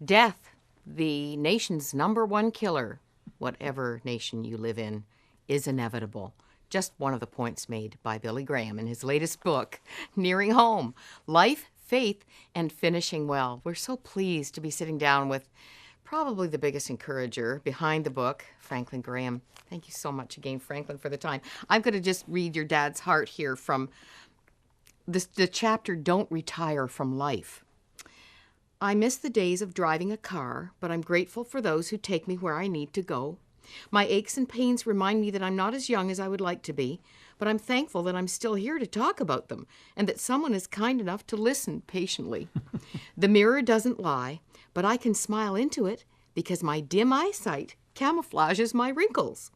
Death, the nation's #1 killer, whatever nation you live in, is inevitable. Just one of the points made by Billy Graham in his latest book, Nearing Home, Life, Faith, and Finishing Well. We're so pleased to be sitting down with probably the biggest encourager behind the book, Franklin Graham. Thank you so much again, Franklin, for the time. I'm going to just read your dad's heart here from the chapter, Don't Retire from Life. I miss the days of driving a car, but I'm grateful for those who take me where I need to go. My aches and pains remind me that I'm not as young as I would like to be, but I'm thankful that I'm still here to talk about them and that someone is kind enough to listen patiently. The mirror doesn't lie, but I can smile into it because my dim eyesight camouflages my wrinkles.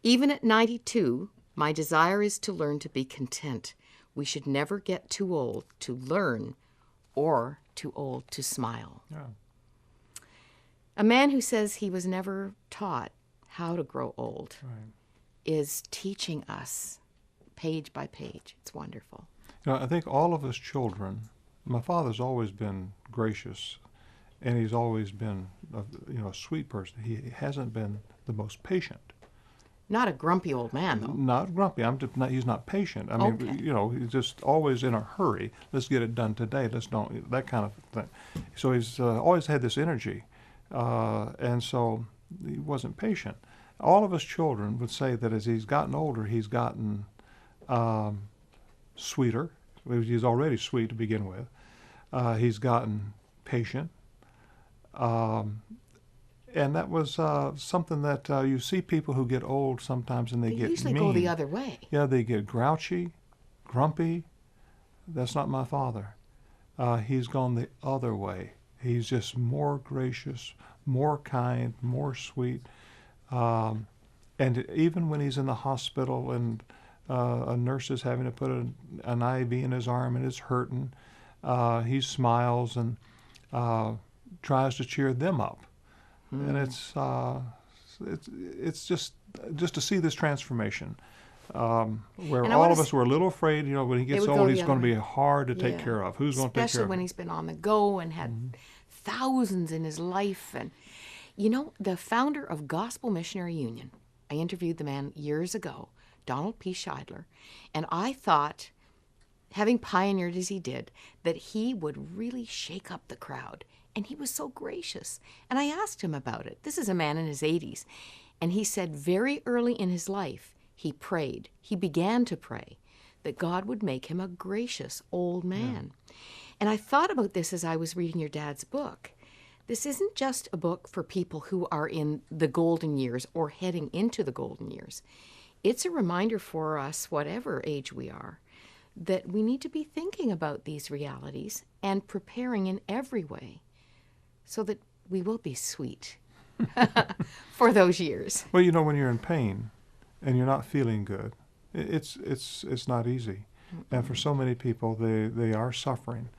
Even at 92, my desire is to learn to be content. We should never get too old to learn or too old to smile. Yeah. A man who says he was never taught how to grow old Right. is teaching us page by page. It's wonderful. I think all of us children, my father's always been gracious, and he's always been a sweet person. He hasn't been the most patient. Not a grumpy old man, though. Not grumpy. He's not patient. I mean, Okay. he's just always in a hurry. Let's get it done today. Let's don't, that kind of thing. So he's always had this energy, and so he wasn't patient. All of us children would say that as he's gotten older, he's gotten sweeter. He's already sweet to begin with. He's gotten patient. And that was something that you see people who get old sometimes, and they get usually mean. go the other way. Yeah, they get grouchy, grumpy. That's not my father. He's gone the other way. He's just more gracious, more kind, more sweet. And even when he's in the hospital and a nurse is having to put an IV in his arm and it's hurting, he smiles and tries to cheer them up. And it's just to see this transformation, where And all of us were a little afraid. When he gets would go old, the he's other going to way. be hard to take Yeah. care of. Who's going to take care Especially of when him? he's been on the go and had thousands in his life. And, the founder of Gospel Missionary Union, I interviewed the man years ago, Donald P. Scheidler, and I thought, having pioneered as he did, that he would really shake up the crowd. And he was so gracious. And I asked him about it. This is a man in his 80s. And he said very early in his life, he prayed. He began to pray that God would make him a gracious old man. And I thought about this as I was reading your dad's book. This isn't just a book for people who are in the golden years or heading into the golden years. It's a reminder for us, whatever age we are, that we need to be thinking about these realities and preparing in every way so that we will be sweet for those years. Well, when you're in pain and you're not feeling good, it's not easy. And for so many people, they are suffering.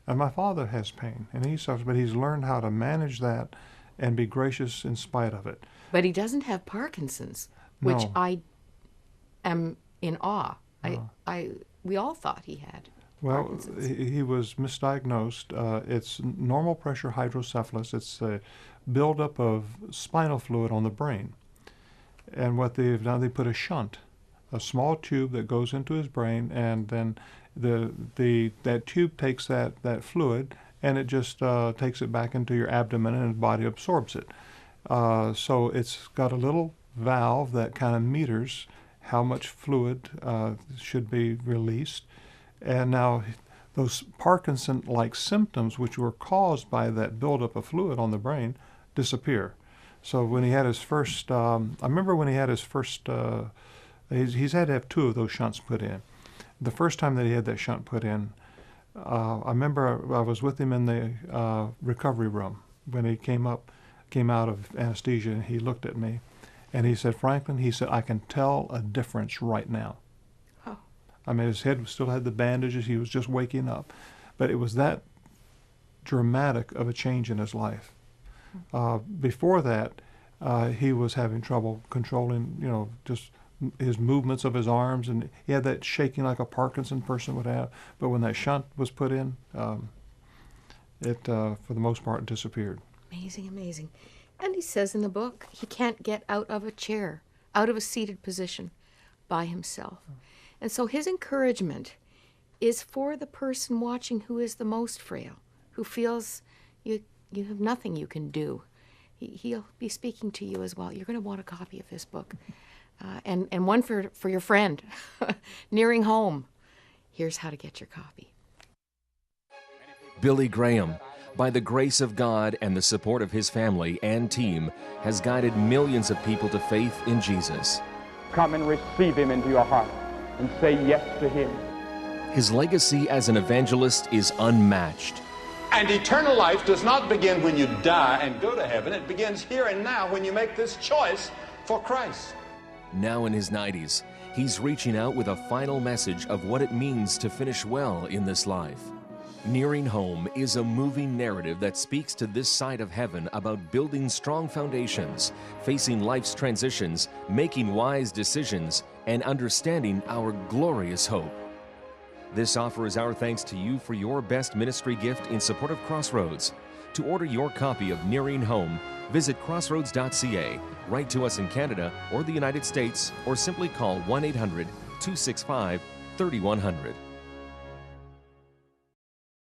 And my father has pain, and he suffers, but he's learned how to manage that and be gracious in spite of it. But he doesn't have Parkinson's, which No. I am in awe. We all thought he had Well, Parkinson's. he was misdiagnosed. It's normal pressure hydrocephalus. It's a buildup of spinal fluid on the brain. And what they've done, they put a shunt, a small tube that goes into his brain, and then that tube takes that fluid and it just takes it back into your abdomen, and the body absorbs it. So it's got a little valve that kind of meters how much fluid should be released. And now those Parkinson-like symptoms, which were caused by that buildup of fluid on the brain, disappear. So when he had his first, I remember when he had his first, he's had to have 2 of those shunts put in. The first time that he had that shunt put in, I remember I was with him in the recovery room when he came out of anesthesia, and he looked at me and he said, "Franklin," he said, "I can tell a difference right now." Oh. I mean, his head still had the bandages. He was just waking up. But it was that dramatic of a change in his life. Before that, he was having trouble controlling, just his movements of his arms, and he had that shaking like a Parkinson person would have. But when that shunt was put in, it, for the most part, disappeared. Amazing, amazing. And he says in the book, he can't get out of a chair, out of a seated position by himself. And so his encouragement is for the person watching who is the most frail, who feels you have nothing you can do. He'll be speaking to you as well. You're going to want a copy of this book. And one for your friend, Nearing Home. Here's how to get your copy. Billy Graham, by the grace of God and the support of his family and team, has guided millions of people to faith in Jesus. Come and receive him into your heart and say yes to him. His legacy as an evangelist is unmatched. And eternal life does not begin when you die and go to heaven. It begins here and now when you make this choice for Christ. Now in his 90s, he's reaching out with a final message of what it means to finish well in this life. Nearing Home is a moving narrative that speaks to this side of heaven about building strong foundations, facing life's transitions, making wise decisions, and understanding our glorious hope. This offers our thanks to you for your best ministry gift in support of Crossroads. To order your copy of Nearing Home, visit crossroads.ca, write to us in Canada or the United States, or simply call 1-800-265-3100.